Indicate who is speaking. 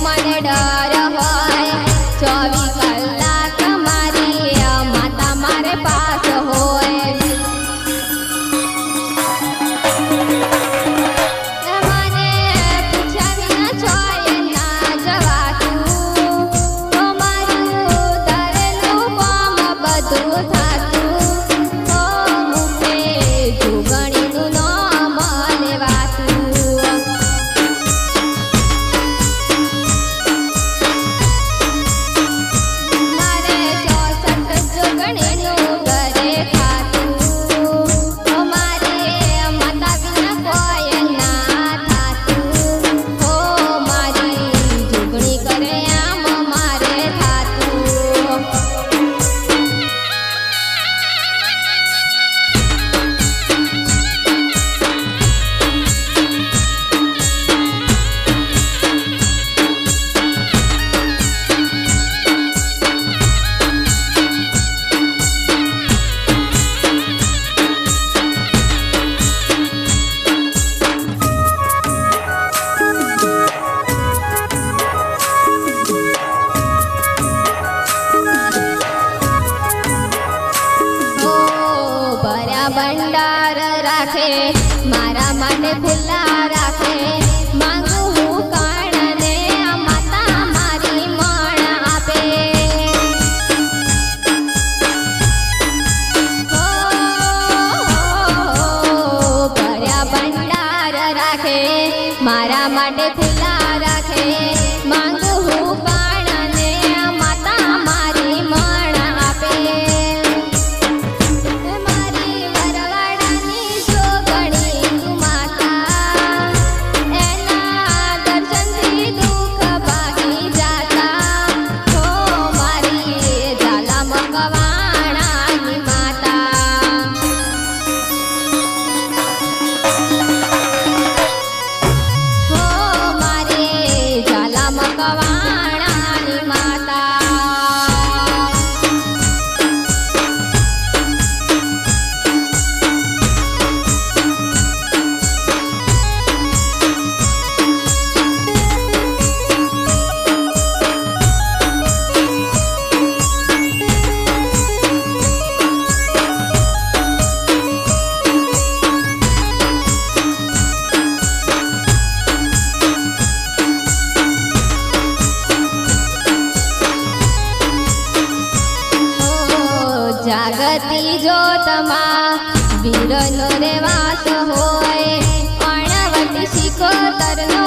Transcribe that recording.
Speaker 1: મને ડર હોય 24 કલાક મારી માતા મારે પાસ હોય મને પૂછ્યા વિના છોય ના જવાતું તો મારું ધરેલું કામ બધું થાતું તો મુખે જોગણીનું નામ લેવાતું મારે 64 જોગણીનું ઘરે ખાતું તો મારે માતા વિના કોઈ ના થાતું હો મારી જોગણી કરે આમ મારે થાતું ભર્યા ભંડાર રાખે મારા માટે ખુલ્લા રાખે માંગુ હું કારણે માતા મારી મણ આપે ભર્યા ભંડાર રાખે મારા માટે ખુલ્લા રાખે માંગુ હું કારણે માતા મારી મણ આપે મારી વરવાડાની જોગણી તું માતા એના દર્શનથી દુઃખ ભાગી જાતા હો મારી ઝાલા મકવાણાની માતા હો મારી ઝાલા મકવાણાની માતા જાગતી જોતમાં વીરનો રે વાસ હોય અણવટી શિખોતરનો